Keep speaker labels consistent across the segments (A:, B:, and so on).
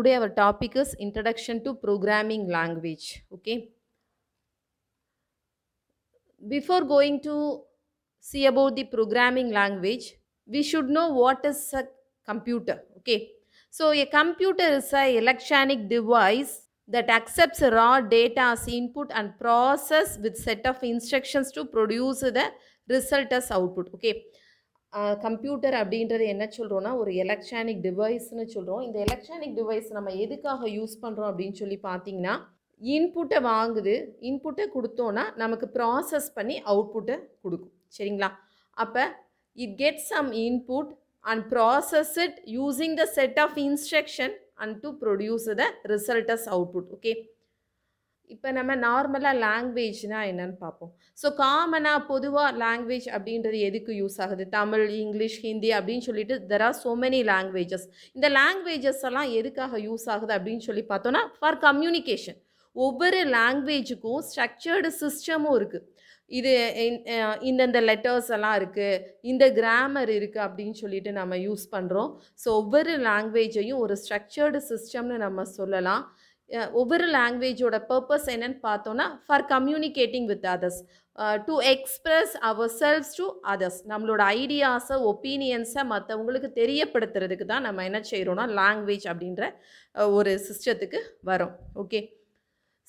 A: Today our topic is Introduction to Programming Language. Okay. Before going to see about the programming language, we should know what is a computer. Okay. So a computer is a electronic device that accepts raw data as input and process with set of instructions to produce the result as output. Okay. Computer அப்படின்றது என்ன சொல்கிறோன்னா ஒரு electronic டிவைஸ்னு சொல்கிறோம். இந்த electronic device நம்ம எதுக்காக use பண்ணுறோம் அப்படின்னு சொல்லி பார்த்தீங்கன்னா, இன்புட்டை வாங்குது, இன்புட்டை கொடுத்தோன்னா நமக்கு ப்ராசஸ் பண்ணி அவுட்புட்டை கொடுக்கும். சரிங்களா? அப்போ it get some input and process it using the set of instruction and to produce the result as output. Okay. இப்போ நம்ம நார்மலாக லாங்குவேஜ்னால் என்னன்னு பார்ப்போம். ஸோ காமனாக பொதுவாக லாங்குவேஜ் அப்படின்றது எதுக்கு யூஸ் ஆகுது? தமிழ், இங்கிலீஷ், ஹிந்தி அப்படின்னு சொல்லிட்டு there are so many languages. இந்த லாங்குவேஜஸ் எல்லாம் எதுக்காக யூஸ் ஆகுது அப்படின்னு சொல்லி பார்த்தோன்னா ஃபார் கம்யூனிகேஷன். ஒவ்வொரு லாங்குவேஜுக்கும் ஸ்ட்ரக்சர்டு சிஸ்டமும் இருக்குது. இது இந்தந்த லெட்டர்ஸ் எல்லாம் இருக்குது, இந்த கிராமர் இருக்குது அப்படின்னு சொல்லிட்டு நம்ம யூஸ் பண்ணுறோம். ஸோ ஒவ்வொரு லாங்குவேஜையும் ஒரு ஸ்ட்ரக்சர்டு சிஸ்டம்னு நம்ம சொல்லலாம். ஒவ்வொரு லாங்குவேஜோட பர்பஸ் என்னன்னு பார்த்தோன்னா for communicating with others, to express ourselves to others. நம்மளோட ஐடியாஸை, ஒப்பீனியன்ஸை மற்றவங்களுக்கு தெரியப்படுத்துறதுக்கு தான் நம்ம என்ன செய்கிறோன்னா லாங்குவேஜ் அப்படின்ற ஒரு சிஸ்டத்துக்கு வரோம். ஓகே.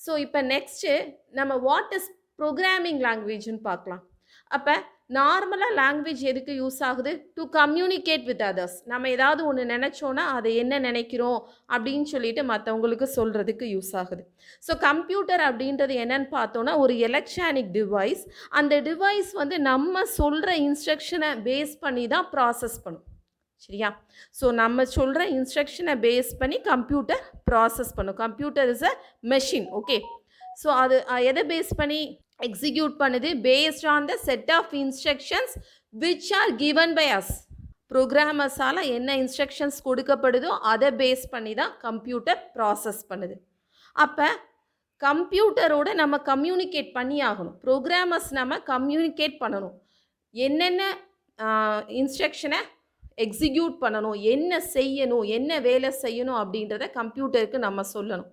A: ஸோ இப்போ நெக்ஸ்ட்டு நம்ம வாட் இஸ் ப்ரோக்ராமிங் லாங்குவேஜ்னு பார்க்கலாம். அப்போ நார்மலாக லாங்குவேஜ் எதுக்கு யூஸ் ஆகுது? To communicate with others. நம்ம ஏதாவது ஒன்று நினச்சோன்னா அதை என்ன நினைக்கிறோம் அப்படின்னு சொல்லிட்டு மற்றவங்களுக்கு சொல்கிறதுக்கு யூஸ் ஆகுது. ஸோ கம்ப்யூட்டர் அப்படின்றது என்னன்னு பார்த்தோன்னா ஒரு எலக்ட்ரானிக் டிவைஸ். அந்த டிவைஸ் வந்து நம்ம சொல்கிற இன்ஸ்ட்ரக்ஷனை பேஸ் பண்ணி தான் ப்ராசஸ் பண்ணும். சரியா? ஸோ நம்ம சொல்கிற இன்ஸ்ட்ரக்ஷனை பேஸ் பண்ணி கம்ப்யூட்டர் ப்ராசஸ் பண்ணும். Computer is a machine. Okay. So அது எதை பேஸ் பண்ணி எக்ஸிக்யூட் பண்ணுது? Based on the set of instructions which are given by us. ப்ரோக்ராமர்ஸால் என்ன இன்ஸ்ட்ரக்ஷன்ஸ் கொடுக்கப்படுதோ அதை பேஸ் பண்ணி தான் கம்ப்யூட்டர் ப்ராசஸ் பண்ணுது. அப்போ கம்ப்யூட்டரோட நம்ம கம்யூனிகேட் பண்ணி ஆகணும். ப்ரோக்ராமர்ஸ் நம்ம கம்யூனிகேட் பண்ணணும். என்னென்ன இன்ஸ்ட்ரக்ஷனை எக்ஸிக்யூட் பண்ணணும், என்ன செய்யணும், என்ன வேலை செய்யணும் அப்படின்றத கம்ப்யூட்டருக்கு நம்ம சொல்லணும்.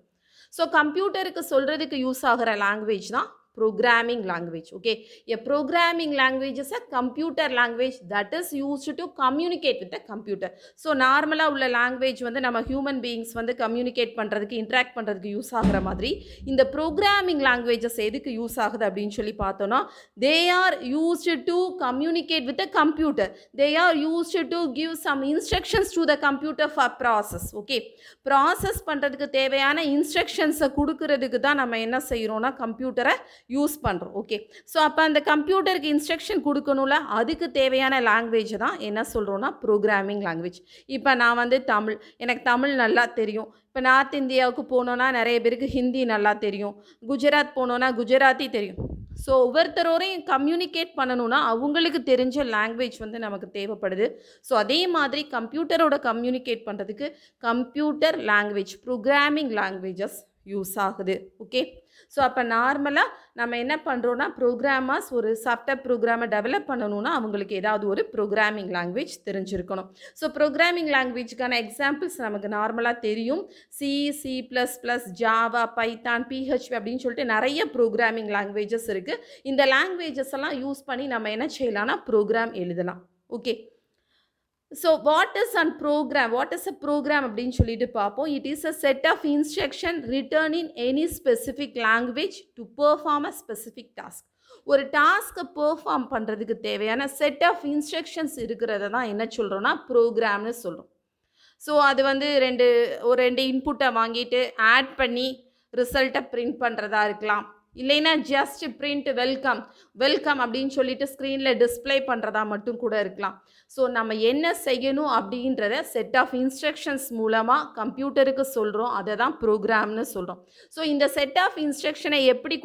A: ஸோ கம்ப்யூட்டருக்கு சொல்கிறதுக்கு யூஸ் ஆகிற லாங்குவேஜ் தான் programming language. Okay. A programming language is a computer language that is used to communicate with the computer. So நார்மலாக உள்ள லாங்குவேஜ் வந்து நம்ம ஹியூமன் பீயிங்ஸ் வந்து கம்யூனிகேட் பண்ணுறதுக்கு, இன்ட்ராக்ட் பண்ணுறதுக்கு யூஸ் ஆகிற மாதிரி இந்த ப்ரோக்ராமிங் லாங்குவேஜஸ் எதுக்கு யூஸ் ஆகுது அப்படின்னு சொல்லி பார்த்தோன்னா they are used to communicate with the computer. They are used to give some instructions to the computer for process. Okay. Process பண்ணுறதுக்கு தேவையான இன்ஸ்ட்ரக்ஷன்ஸை கொடுக்கறதுக்கு தான் நம்ம என்ன செய்கிறோன்னா கம்ப்யூட்டரை யூஸ் பண்ணுறோம். ஓகே. ஸோ அப்போ அந்த கம்ப்யூட்டருக்கு இன்ஸ்ட்ரக்ஷன் கொடுக்கணும்ல, அதுக்கு தேவையான லாங்குவேஜ் தான் என்ன சொல்கிறோன்னா ப்ரோக்ராமிங் லாங்குவேஜ். இப்போ நான் வந்து தமிழ், எனக்கு தமிழ் நல்லா தெரியும். இப்போ நார்த் இந்தியாவுக்கு போனோன்னா நிறைய பேருக்கு ஹிந்தி நல்லா தெரியும். குஜராத் போனோன்னா குஜராத்தி தெரியும். ஸோ ஒவ்வொருத்தரோரையும் கம்யூனிகேட் பண்ணணுன்னா அவங்களுக்கு தெரிஞ்ச லாங்குவேஜ் வந்து நமக்கு தேவைப்படுது. ஸோ அதே மாதிரி கம்ப்யூட்டரோட கம்யூனிகேட் பண்ணுறதுக்கு computer language, programming languages use ஆகுது. ஓகே. ஸோ அப்போ நார்மலாக நம்ம என்ன பண்ணுறோன்னா ப்ரோக்ராமர்ஸ் ஒரு சாஃப்ட்வேர் ப்ரோக்ராமை டெவலப் பண்ணணுன்னா அவங்களுக்கு ஏதாவது ஒரு ப்ரோக்ராமிங் லாங்குவேஜ் தெரிஞ்சிருக்கணும். ஸோ ப்ரோக்ராமிங் லாங்குவேஜுக்கான எக்ஸாம்பிள்ஸ் நமக்கு நார்மலாக தெரியும். C, C++, Java, Python, PHP அப்படின்னு சொல்லிட்டு நிறைய ப்ரோக்ராமிங் லாங்குவேஜஸ் இருக்குது. இந்த லாங்குவேஜஸ் எல்லாம் யூஸ் பண்ணி நம்ம என்ன செய்யலாம்னா ப்ரோக்ராம் எழுதலாம். Okay. So what is and program, what is a program அப்படின்னு சொல்லிட்டு பார்ப்போம். It is a set of instruction written in any specific language to perform a specific task. ஒரு டாஸ்க்கை பெர்ஃபார்ம் பண்ணுறதுக்கு தேவையான செட் ஆஃப் இன்ஸ்ட்ரக்ஷன்ஸ் இருக்கிறத தான் என்ன சொல்கிறோன்னா ப்ரோக்ராம்னு சொல்கிறோம். ஸோ அது வந்து ரெண்டு இன்புட்டை வாங்கிட்டு ஆட் பண்ணி ரிசல்ட்டை பிரிண்ட் பண்ணுறதா இருக்கலாம். இல்லைன்னா ஜஸ்ட் பிரிண்ட் வெல்கம் அப்படின்னு சொல்லிட்டு ஸ்க்ரீனில் டிஸ்பிளே பண்ணுறதா மட்டும் கூட இருக்கலாம். ஸோ நம்ம என்ன செய்யணும் அப்படின்றத செட் ஆஃப் இன்ஸ்ட்ரக்ஷன்ஸ் மூலமாக கம்ப்யூட்டருக்கு சொல்கிறோம். அதை தான் ப்ரோக்ராம்னு சொல்கிறோம். ஸோ இந்த செட் ஆஃப் இன்ஸ்ட்ரக்ஷனை எப்படி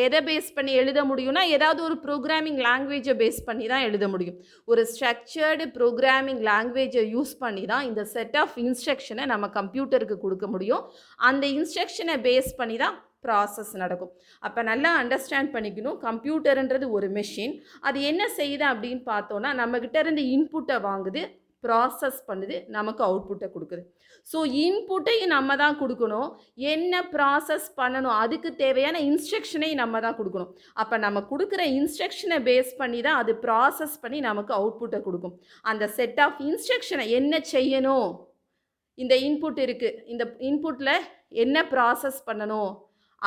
A: எதை பேஸ் பண்ணி எழுத முடியும்னா ஏதாவது ஒரு ப்ரோக்ராமிங் லாங்குவேஜை பேஸ் பண்ணி தான் எழுத முடியும். ஒரு ஸ்ட்ரக்சர்டு ப்ரோக்ராமிங் லாங்குவேஜை யூஸ் பண்ணி தான் இந்த செட் ஆஃப் இன்ஸ்ட்ரக்ஷனை நம்ம கம்ப்யூட்டருக்கு கொடுக்க முடியும். அந்த இன்ஸ்ட்ரக்ஷனை பேஸ் பண்ணி தான் ப்ராசஸ் நடக்கும். அப்போ நல்லா அண்டர்ஸ்டாண்ட் பண்ணிக்கணும். கம்ப்யூட்டருன்றது ஒரு மெஷின். அது என்ன செய்யுது அப்படின்னு பார்த்தோன்னா நம்மக்கிட்ட இருந்து இன்புட்டை வாங்குது, ப்ராசஸ் பண்ணுது, நமக்கு அவுட்புட்டை கொடுக்குது. ஸோ இன்புட்டையும் நம்ம தான் கொடுக்கணும், என்ன ப்ராசஸ் பண்ணணும் அதுக்கு தேவையான இன்ஸ்ட்ரக்ஷனையும் நம்ம தான் கொடுக்கணும். அப்போ நம்ம கொடுக்குற இன்ஸ்ட்ரக்ஷனை பேஸ் பண்ணி தான் அது ப்ராசஸ் பண்ணி நமக்கு அவுட்புட்டை கொடுக்கும். அந்த செட் ஆஃப் இன்ஸ்ட்ரக்ஷனை என்ன செய்யணும், இந்த இன்புட் இருக்குது, இந்த இன்புட்டில் என்ன ப்ராசஸ் பண்ணணும்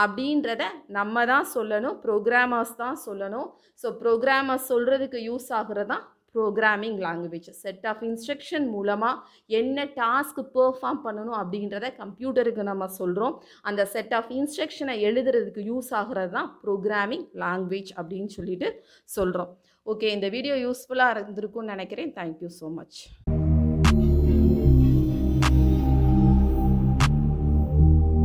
A: அப்படின்றத நம்ம தான் சொல்லணும், ப்ரோக்ராமர்ஸ் தான் சொல்லணும். ஸோ ப்ரோக்ராமர்ஸ் சொல்கிறதுக்கு யூஸ் ஆகுறது தான் programming language. Set of instruction மூலமாக என்ன டாஸ்க் பெர்ஃபார்ம் பண்ணணும் அப்படின்றத கம்ப்யூட்டருக்கு நம்ம சொல்கிறோம். அந்த செட் ஆஃப் இன்ஸ்ட்ரக்ஷனை எழுதுறதுக்கு யூஸ் ஆகுறது தான் ப்ரோக்ராமிங் லாங்குவேஜ் அப்படின்னு சொல்லிட்டு சொல்கிறோம். ஓகே, இந்த வீடியோ யூஸ்ஃபுல்லாக இருந்திருக்கும்னு நினைக்கிறேன். Thank you so much.